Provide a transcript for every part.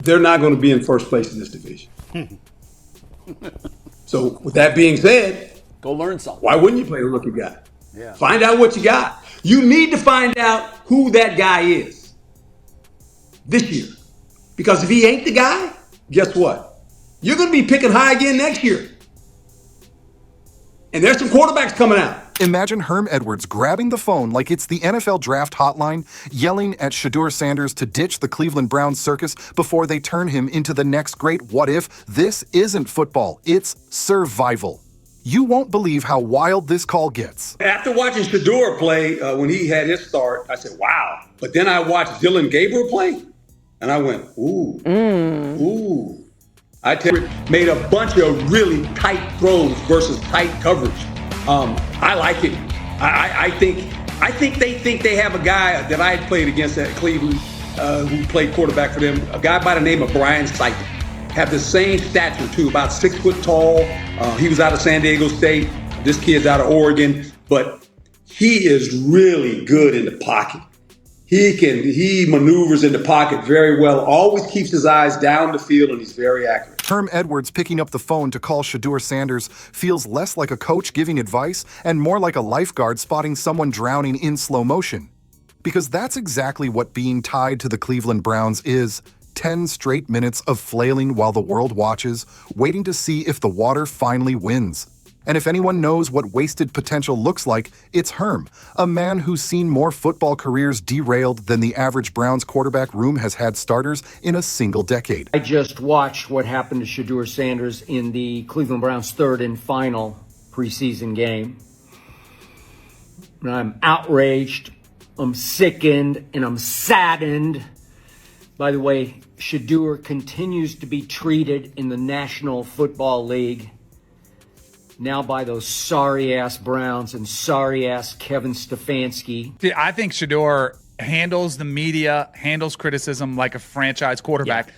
they're not going to be in first place in this division. So with that being said, go learn something. Why wouldn't you play a rookie guy? Yeah. Find out what you got. You need to find out who that guy is this year. Because if he ain't the guy, guess what? You're going to be picking high again next year. And there's some quarterbacks coming out. Imagine Herm Edwards grabbing the phone like it's the NFL draft hotline, yelling at Shadur Sanders to ditch the Cleveland Browns circus before they turn him into the next great what if. This isn't football, it's survival. You won't believe how wild this call gets. After watching Shadur play when he had his start, I said, wow. But then I watched Dylan Gabriel play, and I went, ooh, ooh. I tell you, made a bunch of really tight throws versus tight coverage. I like it. I think they think they have a guy that I had played against at Cleveland who played quarterback for them, a guy by the name of Brian Sipe. Have the same stature too, about 6 foot tall. He was out of San Diego State. This kid's out of Oregon, but he is really good in the pocket. He maneuvers in the pocket very well, always keeps his eyes down the field, and he's very accurate. Herm Edwards picking up the phone to call Shadur Sanders feels less like a coach giving advice and more like a lifeguard spotting someone drowning in slow motion. Because that's exactly what being tied to the Cleveland Browns is. 10 straight minutes of flailing while the world watches, waiting to see if the water finally wins. And if anyone knows what wasted potential looks like, it's Herm, a man who's seen more football careers derailed than the average Browns quarterback room has had starters in a single decade. I just watched what happened to Shadur Sanders in the Cleveland Browns' third and final preseason game. And I'm outraged, I'm sickened, and I'm saddened. By the way, Shadur continues to be treated in the National Football League now by those sorry-ass Browns and sorry-ass Kevin Stefanski. I think Shadur handles the media, handles criticism like a franchise quarterback. Yeah.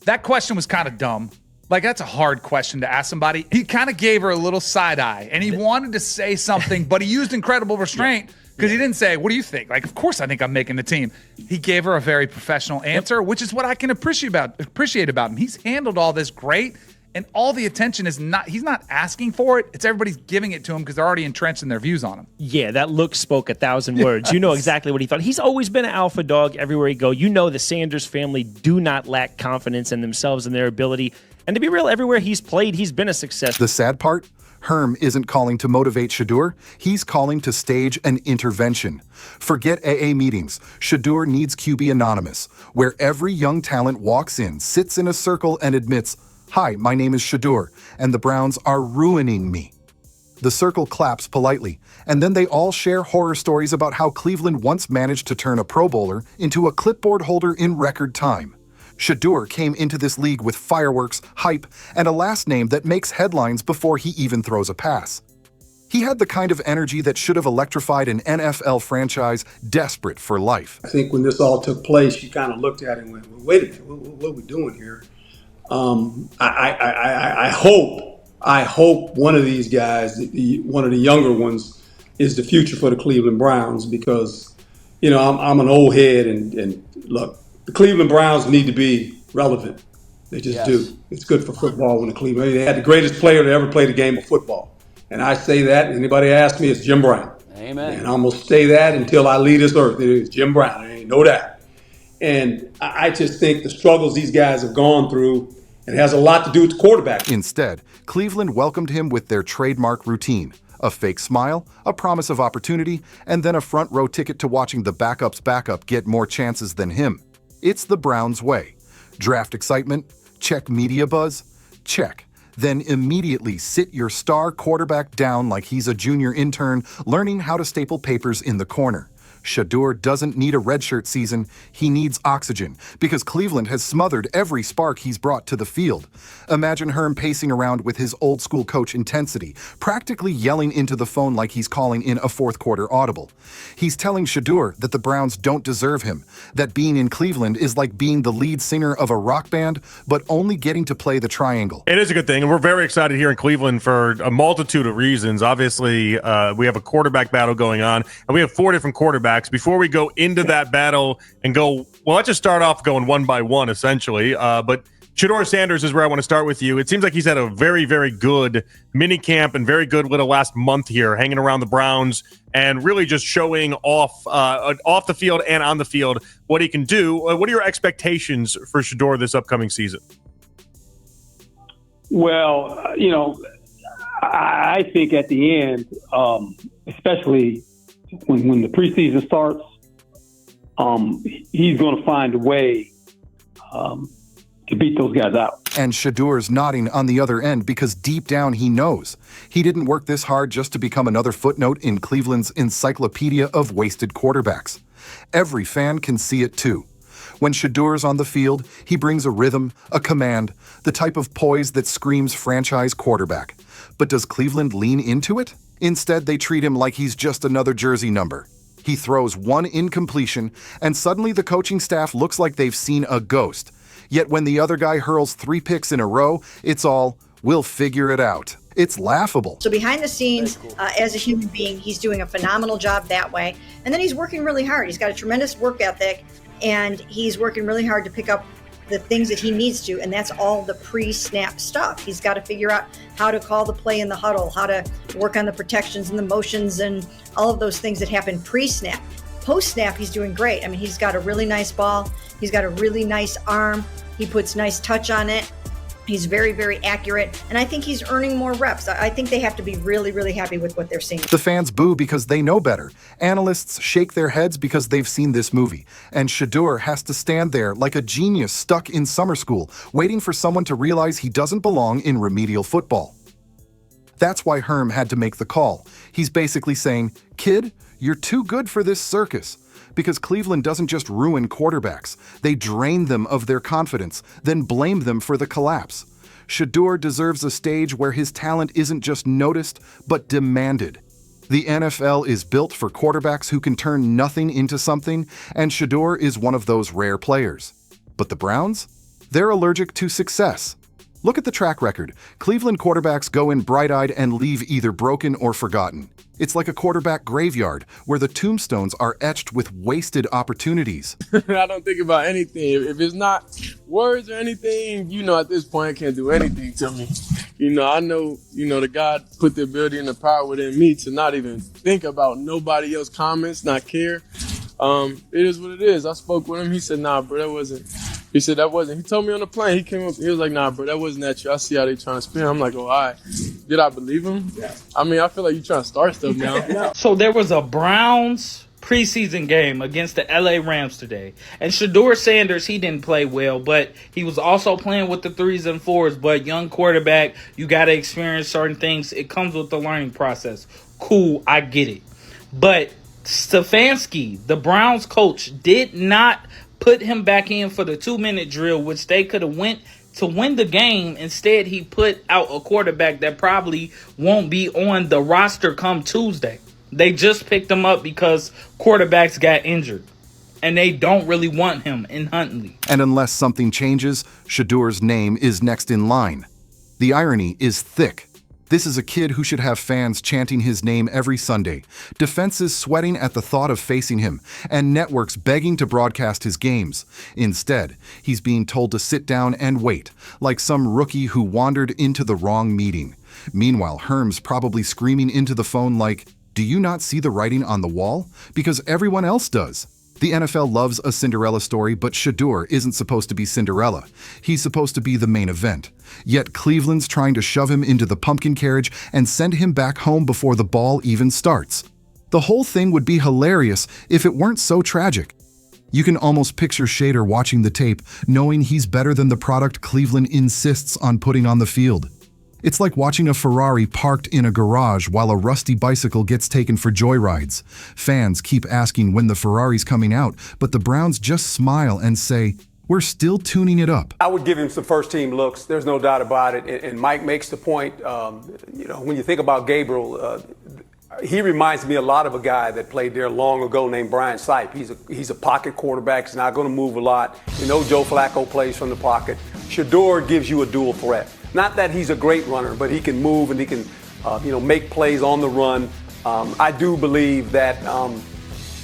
That question was kind of dumb. Like, that's a hard question to ask somebody. He kind of gave her a little side eye, and he wanted to say something, but he used incredible restraint because he didn't say, what do you think? Like, of course I think I'm making the team. He gave her a very professional answer, which is what I can appreciate about him. He's handled all this great. And all the attention is he's not asking for it. It's everybody's giving it to him because they're already entrenched in their views on him. Yeah, that look spoke 1,000 words. You know exactly what he thought. He's always been an alpha dog everywhere he go. You know the Sanders family do not lack confidence in themselves and their ability. And to be real, everywhere he's played, he's been a success. The sad part? Herm isn't calling to motivate Shadur. He's calling to stage an intervention. Forget AA meetings. Shadur needs QB Anonymous, where every young talent walks in, sits in a circle, and admits, "Hi, my name is Shadur, and the Browns are ruining me." The circle claps politely, and then they all share horror stories about how Cleveland once managed to turn a Pro Bowler into a clipboard holder in record time. Shadur came into this league with fireworks, hype, and a last name that makes headlines before he even throws a pass. He had the kind of energy that should have electrified an NFL franchise desperate for life. I think when this all took place, she kind of looked at it and went, well, wait a minute, what are we doing here? I hope one of these guys, one of the younger ones, is the future for the Cleveland Browns because, you know, I'm an old head and look, the Cleveland Browns need to be relevant. They just do. It's good for football when the Cleveland. They had the greatest player that ever played a game of football, and I say that. Anybody ask me, it's Jim Brown. Amen. And I'm gonna say that until I leave this earth. It is Jim Brown. There ain't no doubt. And I just think the struggles these guys have gone through, it has a lot to do with the quarterback. Instead, Cleveland welcomed him with their trademark routine, a fake smile, a promise of opportunity, and then a front row ticket to watching the backup's backup get more chances than him. It's the Browns way. Draft excitement? Check media buzz? Check. Then immediately sit your star quarterback down like he's a junior intern learning how to staple papers in the corner. Shadur doesn't need a redshirt season, he needs oxygen, because Cleveland has smothered every spark he's brought to the field. Imagine Herm pacing around with his old-school coach intensity, practically yelling into the phone like he's calling in a fourth-quarter audible. He's telling Shadur that the Browns don't deserve him, that being in Cleveland is like being the lead singer of a rock band, but only getting to play the triangle. It is a good thing, and we're very excited here in Cleveland for a multitude of reasons. Obviously, we have a quarterback battle going on, and we have 4 different quarterbacks quarterbacks. Before we go into that battle and go, well, let's just start off going one by one, essentially. But Shadur Sanders is where I want to start with you. It seems like he's had a very, very good mini camp and very good little last month here, hanging around the Browns and really just showing off the field and on the field what he can do. What are your expectations for Shadur this upcoming season? Well, I think at the end, especially when the preseason starts, he's going to find a way to beat those guys out. And Shadur's nodding on the other end because deep down he knows he didn't work this hard just to become another footnote in Cleveland's encyclopedia of wasted quarterbacks. Every fan can see it too. When Shadur's on the field, he brings a rhythm, a command, the type of poise that screams franchise quarterback. But does Cleveland lean into it? Instead, they treat him like he's just another jersey number. He throws one incompletion, and suddenly the coaching staff looks like they've seen a ghost. Yet when the other guy hurls 3 picks in a row, it's all, we'll figure it out. It's laughable. So behind the scenes, as a human being, he's doing a phenomenal job that way. And then he's working really hard. He's got a tremendous work ethic, and he's working really hard to pick up the things that he needs to, and that's all the pre-snap stuff. He's got to figure out how to call the play in the huddle, how to work on the protections and the motions and all of those things that happen pre-snap. Post-snap, he's doing great. I mean, he's got a really nice ball. He's got a really nice arm. He puts nice touch on it. He's very, very accurate, and I think he's earning more reps. I think they have to be really, really happy with what they're seeing. The fans boo because they know better. Analysts shake their heads because they've seen this movie. And Shadur has to stand there like a genius stuck in summer school, waiting for someone to realize he doesn't belong in remedial football. That's why Herm had to make the call. He's basically saying, kid, you're too good for this circus. Because Cleveland doesn't just ruin quarterbacks. They drain them of their confidence, then blame them for the collapse. Shadur deserves a stage where his talent isn't just noticed, but demanded. The NFL is built for quarterbacks who can turn nothing into something, and Shadur is one of those rare players. But the Browns? They're allergic to success. Look at the track record. Cleveland quarterbacks go in bright-eyed and leave either broken or forgotten. It's like a quarterback graveyard where the tombstones are etched with wasted opportunities. I don't think about anything. If it's not words or anything, at this point, it can't do anything to me. I know, the God put the ability and the power within me to not even think about nobody else's comments, not care. It is what it is. I spoke with him. He said, nah, bro, that wasn't. He said that wasn't. He told me on the plane. He came up. He was like, nah, bro, that wasn't at you. I see how they trying to spin. I'm like, oh, all right. Did I believe him? Yeah. I mean, I feel like you're trying to start stuff now. So there was a Browns preseason game against the LA Rams today. And Shadur Sanders, he didn't play well, but he was also playing with the 3s and 4s. But young quarterback, you got to experience certain things. It comes with the learning process. Cool, I get it. But Stefanski, the Browns coach, did not put him back in for the 2-minute drill, which they could have went to win the game. Instead, he put out a quarterback that probably won't be on the roster come Tuesday. They just picked him up because quarterbacks got injured, and they don't really want him in Huntley. And unless something changes, Shadur's name is next in line. The irony is thick. This is a kid who should have fans chanting his name every Sunday, defenses sweating at the thought of facing him, and networks begging to broadcast his games. Instead, he's being told to sit down and wait, like some rookie who wandered into the wrong meeting. Meanwhile, Herm's probably screaming into the phone like, do you not see the writing on the wall? Because everyone else does. The NFL loves a Cinderella story, but Shadur isn't supposed to be Cinderella. He's supposed to be the main event. Yet Cleveland's trying to shove him into the pumpkin carriage and send him back home before the ball even starts. The whole thing would be hilarious if it weren't so tragic. You can almost picture Shedeur watching the tape, knowing he's better than the product Cleveland insists on putting on the field. It's like watching a Ferrari parked in a garage while a rusty bicycle gets taken for joyrides. Fans keep asking when the Ferrari's coming out, but the Browns just smile and say, we're still tuning it up. I would give him some first-team looks. There's no doubt about it. And Mike makes the point, when you think about Gabriel, he reminds me a lot of a guy that played there long ago named Brian Sipe. He's a pocket quarterback. He's not going to move a lot. Joe Flacco plays from the pocket. Shadur gives you a dual threat. Not that he's a great runner, but he can move and he can, make plays on the run. I do believe that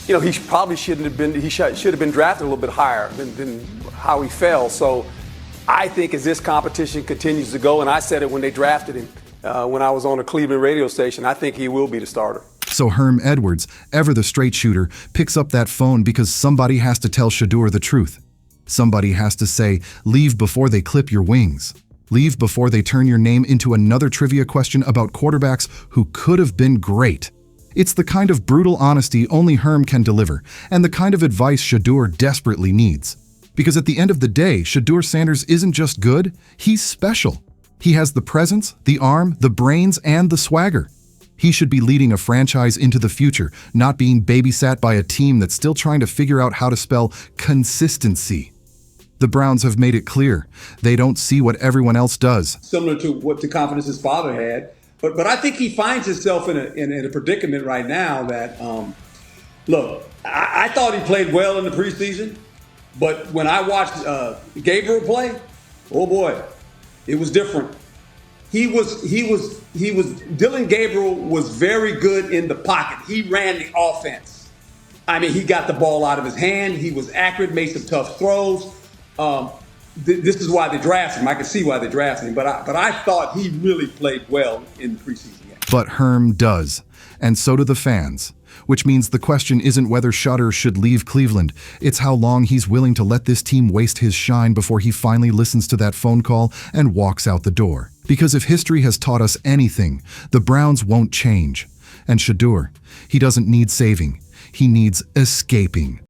he probably shouldn't have been. He should have been drafted a little bit higher than how he fell. So I think as this competition continues to go, and I said it when they drafted him, when I was on a Cleveland radio station, I think he will be the starter. So Herm Edwards, ever the straight shooter, picks up that phone because somebody has to tell Shadur the truth. Somebody has to say, leave before they clip your wings. Leave before they turn your name into another trivia question about quarterbacks who could have been great. It's the kind of brutal honesty only Herm can deliver, and the kind of advice Shadur desperately needs. Because at the end of the day, Shadur Sanders isn't just good, he's special. He has the presence, the arm, the brains, and the swagger. He should be leading a franchise into the future, not being babysat by a team that's still trying to figure out how to spell consistency. The Browns have made it clear. They don't see what everyone else does. Similar to what the confidence his father had. But I think he finds himself in a predicament right now that, look, I thought he played well in the preseason, but when I watched Gabriel play, oh boy, it was different. Dylan Gabriel was very good in the pocket. He ran the offense. I mean, he got the ball out of his hand. He was accurate, made some tough throws. This is why they drafted him. I can see why they drafted him, but I thought he really played well in the preseason game. But Herm does, and so do the fans, which means the question isn't whether Shadur should leave Cleveland. It's how long he's willing to let this team waste his shine before he finally listens to that phone call and walks out the door. Because if history has taught us anything, the Browns won't change. And Shadur, he doesn't need saving. He needs escaping.